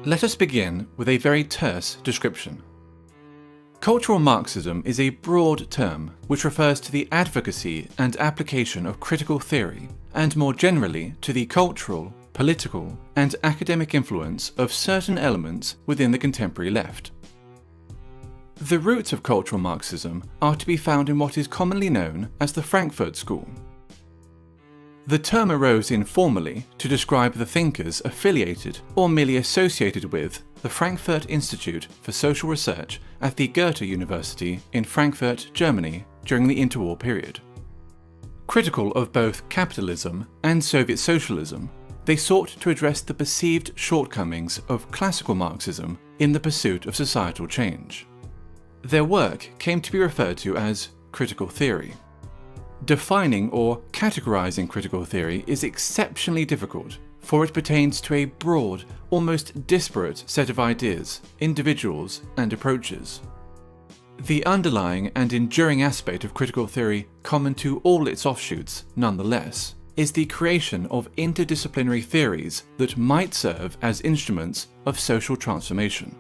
Let us begin with a very terse description. Cultural Marxism is a broad term which refers to the advocacy and application of critical theory, and more generally to the cultural, political, and academic influence of certain elements within the contemporary left. The roots of cultural Marxism are to be found in what is commonly known as the Frankfurt School. The term arose informally to describe the thinkers affiliated or merely associated with the Frankfurt Institute for Social Research at the Goethe University in Frankfurt, Germany during the interwar period. Critical of both capitalism and Soviet socialism, they sought to address the perceived shortcomings of classical Marxism in the pursuit of societal change. Their work came to be referred to as critical theory. Defining or categorizing critical theory is exceptionally difficult, for it pertains to a broad, almost disparate set of ideas, individuals, and approaches. The underlying and enduring aspect of critical theory, common to all its offshoots, nonetheless, is the creation of interdisciplinary theories that might serve as instruments of social transformation.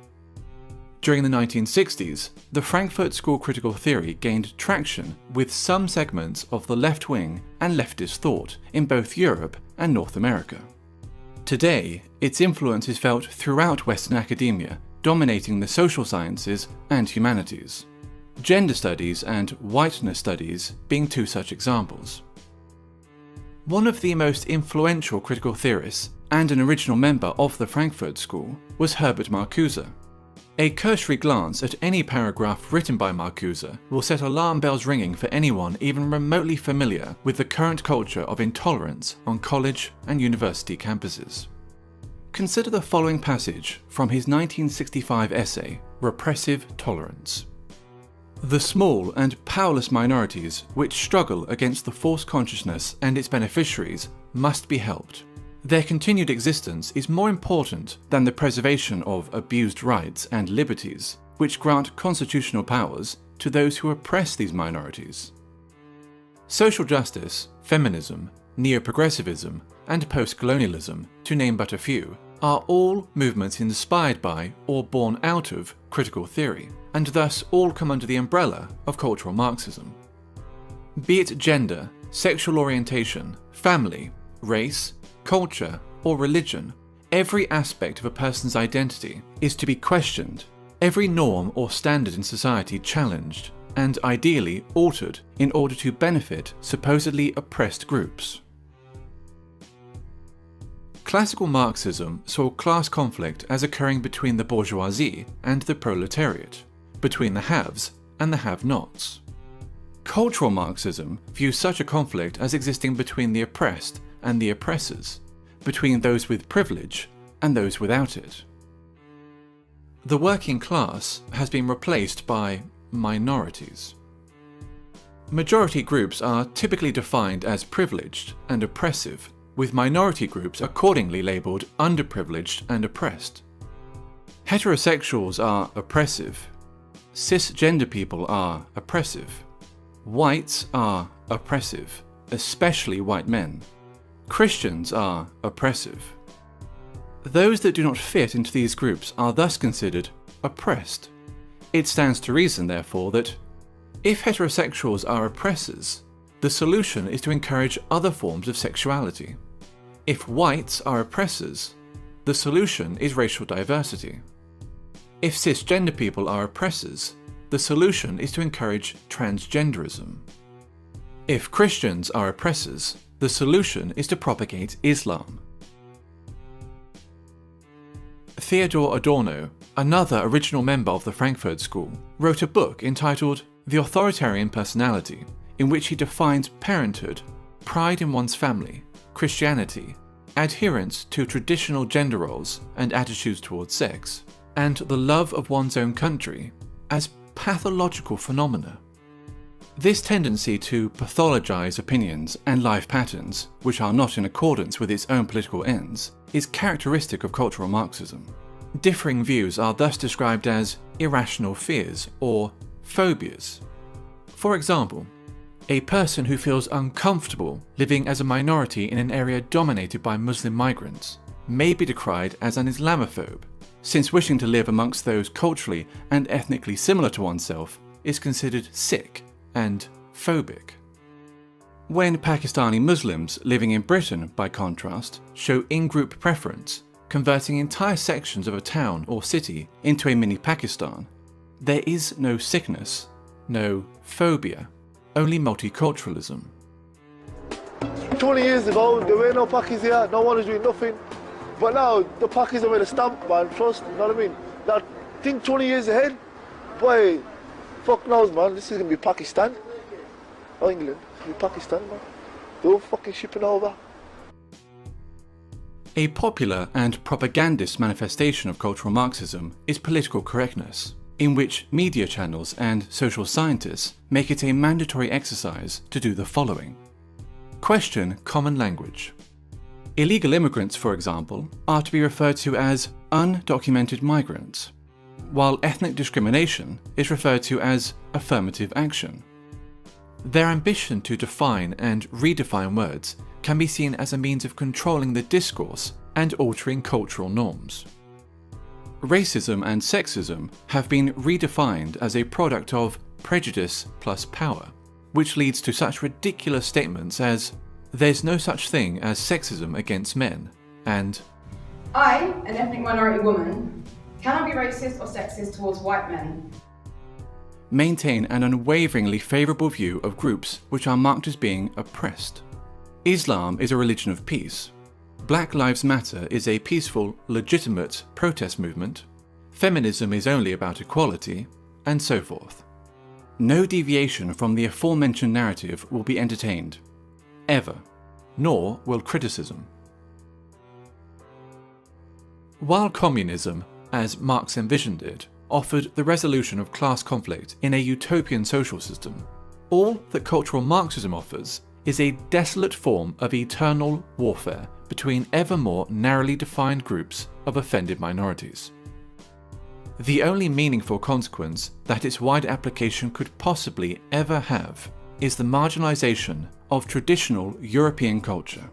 During the 1960s, the Frankfurt School critical theory gained traction with some segments of the left-wing and leftist thought in both Europe and North America. Today, its influence is felt throughout Western academia, dominating the social sciences and humanities. Gender studies and whiteness studies being two such examples. One of the most influential critical theorists and an original member of the Frankfurt School was Herbert Marcuse. A cursory glance at any paragraph written by Marcuse will set alarm bells ringing for anyone even remotely familiar with the current culture of intolerance on college and university campuses. Consider the following passage from his 1965 essay, Repressive Tolerance. The small and powerless minorities which struggle against the false consciousness and its beneficiaries must be helped. Their continued existence is more important than the preservation of abused rights and liberties, which grant constitutional powers to those who oppress these minorities. Social justice, feminism, neo-progressivism, and post-colonialism, to name but a few, are all movements inspired by or born out of critical theory, and thus all come under the umbrella of cultural Marxism. Be it gender, sexual orientation, family, race, culture, or religion, every aspect of a person's identity is to be questioned, every norm or standard in society challenged, and ideally altered in order to benefit supposedly oppressed groups. Classical Marxism saw class conflict as occurring between the bourgeoisie and the proletariat, between the haves and the have-nots. Cultural Marxism views such a conflict as existing between the oppressed and the oppressors, between those with privilege and those without it. The working class has been replaced by minorities. Majority groups are typically defined as privileged and oppressive, with minority groups accordingly labelled underprivileged and oppressed. Heterosexuals are oppressive. Cisgender people are oppressive. Whites are oppressive, especially white men. Christians are oppressive. Those that do not fit into these groups are thus considered oppressed. It stands to reason, therefore, that if heterosexuals are oppressors, the solution is to encourage other forms of sexuality. If whites are oppressors, the solution is racial diversity. If cisgender people are oppressors, the solution is to encourage transgenderism. If Christians are oppressors, the solution is to propagate Islam. Theodor Adorno, another original member of the Frankfurt School, wrote a book entitled The Authoritarian Personality, in which he defines parenthood, pride in one's family, Christianity, adherence to traditional gender roles and attitudes towards sex, and the love of one's own country as pathological phenomena. This tendency to pathologize opinions and life patterns, which are not in accordance with its own political ends, is characteristic of cultural Marxism. Differing views are thus described as irrational fears or phobias. For example, a person who feels uncomfortable living as a minority in an area dominated by Muslim migrants may be decried as an Islamophobe, since wishing to live amongst those culturally and ethnically similar to oneself is considered sick and phobic. When Pakistani Muslims living in Britain, by contrast, show in-group preference, converting entire sections of a town or city into a mini Pakistan, there is no sickness, no phobia, only multiculturalism. 20 years ago, there were no Pakis here, no one was doing nothing. But now, the Pakis are with a stamp, man, trust, you know what I mean? Now, think 20 years ahead, boy, fuck knows, man, this is gonna be Pakistan. Or England, it's gonna be Pakistan, man. They're all fucking shipping over. A popular and propagandist manifestation of cultural Marxism is political correctness, in which media channels and social scientists make it a mandatory exercise to do the following. Question common language. Illegal immigrants, for example, are to be referred to as undocumented migrants, while ethnic discrimination is referred to as affirmative action. Their ambition to define and redefine words can be seen as a means of controlling the discourse and altering cultural norms. Racism and sexism have been redefined as a product of prejudice plus power, which leads to such ridiculous statements as, "There's no such thing as sexism against men," and "I, an ethnic minority woman, cannot be racist or sexist towards white men." Maintain an unwaveringly favourable view of groups which are marked as being oppressed. Islam is a religion of peace. Black Lives Matter is a peaceful, legitimate protest movement. Feminism is only about equality, and so forth. No deviation from the aforementioned narrative will be entertained, ever, nor will criticism. While communism, as Marx envisioned it, offered the resolution of class conflict in a utopian social system, all that cultural Marxism offers is a desolate form of eternal warfare between ever more narrowly defined groups of offended minorities. The only meaningful consequence that its wide application could possibly ever have is the marginalization of traditional European culture.